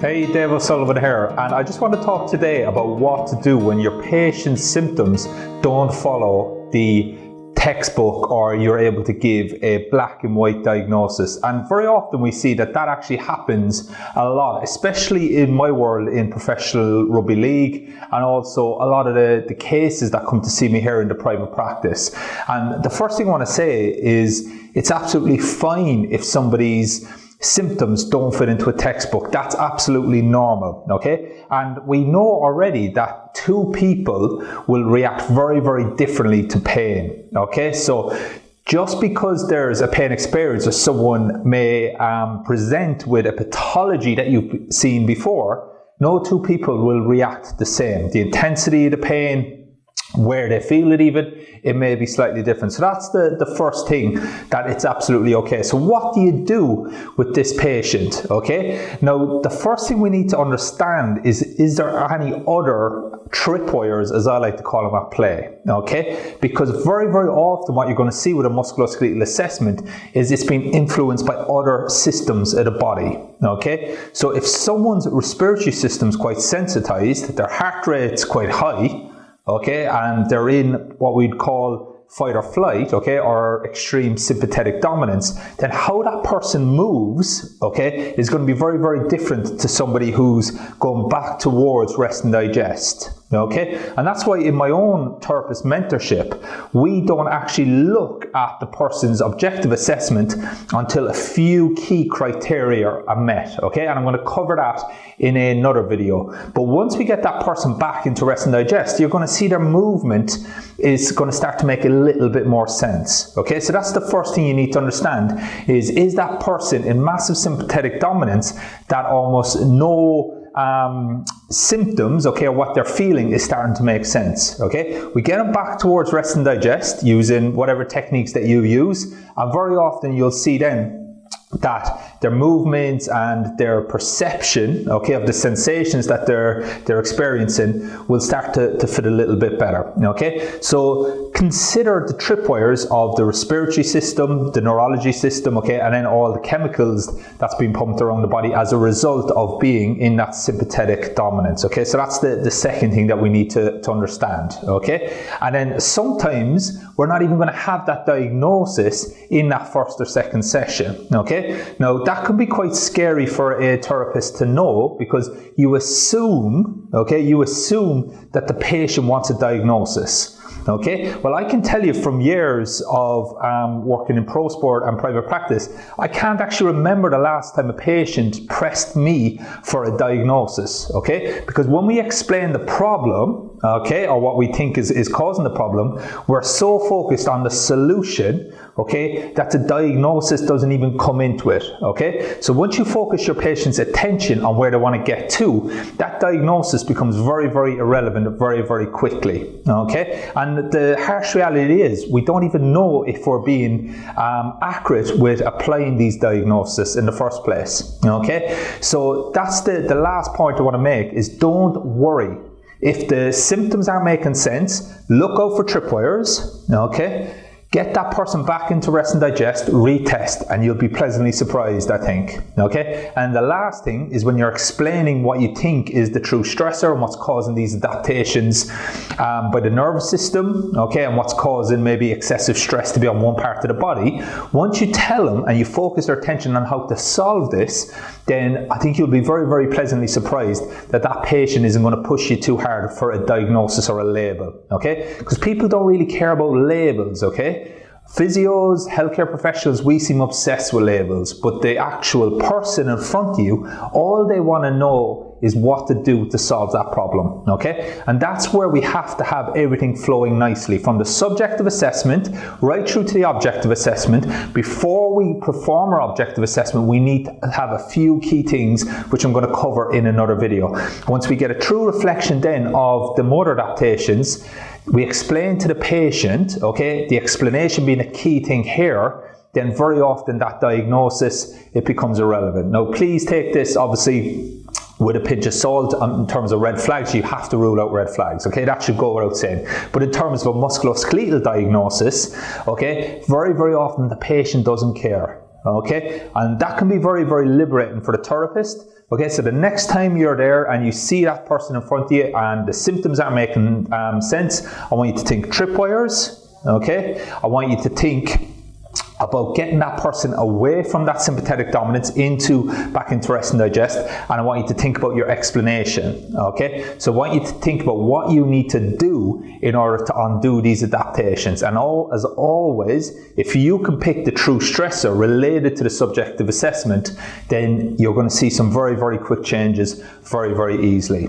Hey, Dave O'Sullivan here, and I just want to talk today about what to do when your patient's symptoms don't follow the textbook or you're able to give a black and white diagnosis. And very often we see that actually happens a lot, especially in my world in professional rugby league, and also a lot of the cases that come to see me here in the private practice. And the first thing I want to say is it's absolutely fine if somebody's symptoms don't fit into a textbook. That's absolutely normal, okay? And we know already that two people will react very, very differently to pain, okay? So just because there's a pain experience or someone may present with a pathology that you've seen before, no two people will react the same. The intensity of the pain, where they feel it even, it may be slightly different. So that's the first thing, that it's absolutely okay. So what do you do with this patient, okay? Now, the first thing we need to understand is there any other tripwires, as I like to call them, at play, okay? Because very, very often what you're going to see with a musculoskeletal assessment is it's being influenced by other systems of the body, okay? So if someone's respiratory system is quite sensitized, their heart rate's quite high, okay, and they're in what we'd call fight or flight, okay, or extreme sympathetic dominance, then how that person moves, okay, is going to be very, very different to somebody who's going back towards rest and digest, okay? And that's why in my own therapist mentorship, we don't actually look at the person's objective assessment until a few key criteria are met, okay? And I'm going to cover that in another video. But once we get that person back into rest and digest, you're going to see their movement is going to start to make a little bit more sense, okay? So that's the first thing you need to understand is that person in massive sympathetic dominance that almost no symptoms, okay, or what they're feeling is starting to make sense, okay? We get them back towards rest and digest using whatever techniques that you use, and very often you'll see then that their movements and their perception, okay, of the sensations that they're experiencing will start to fit a little bit better, okay? So consider the tripwires of the respiratory system, the neurology system, okay, and then all the chemicals that's being pumped around the body as a result of being in that sympathetic dominance, okay? So that's the second thing that we need to understand, okay? And then sometimes we're not even going to have that diagnosis in that first or second session, okay? Now, that could be quite scary for a therapist to know, because you assume, okay, that the patient wants a diagnosis. Okay, well, I can tell you from years of working in pro sport and private practice, I can't actually remember the last time a patient pressed me for a diagnosis, okay? Because when we explain the problem, okay, or what we think is causing the problem, we're so focused on the solution, okay, that the diagnosis doesn't even come into it, okay? So once you focus your patient's attention on where they want to get to, that diagnosis becomes very, very irrelevant very, very quickly, okay? And the harsh reality is we don't even know if we're being accurate with applying these diagnoses in the first place, okay? So that's the last point I want to make is don't worry. If the symptoms aren't making sense, look out for tripwires, okay? Get that person back into rest and digest, retest, and you'll be pleasantly surprised, I think, okay? And the last thing is when you're explaining what you think is the true stressor and what's causing these adaptations by the nervous system, okay, and what's causing maybe excessive stress to be on one part of the body, once you tell them and you focus their attention on how to solve this, then I think you'll be very, very pleasantly surprised that patient isn't going to push you too hard for a diagnosis or a label, okay? Because people don't really care about labels, okay? Physios, healthcare professionals, we seem obsessed with labels, but the actual person in front of you, all they want to know is what to do to solve that problem, okay? And that's where we have to have everything flowing nicely, from the subjective assessment right through to the objective assessment. Before we perform our objective assessment, we need to have a few key things, which I'm going to cover in another video. Once we get a true reflection then of the motor adaptations, we explain to the patient, okay, the explanation being a key thing here, then very often that diagnosis, it becomes irrelevant. Now, please take this, obviously, with a pinch of salt in terms of red flags. You have to rule out red flags, okay? That should go without saying. But in terms of a musculoskeletal diagnosis, okay, very, very often the patient doesn't care, okay? And that can be very, very liberating for the therapist, Okay, so the next time you're there and you see that person in front of you and the symptoms aren't making sense, I want you to think tripwires, okay? I want you to think about getting that person away from that sympathetic dominance back into rest and digest, and I want you to think about your explanation, okay? So I want you to think about what you need to do in order to undo these adaptations. And as always, if you can pick the true stressor related to the subjective assessment, then you're going to see some very, very quick changes very, very easily.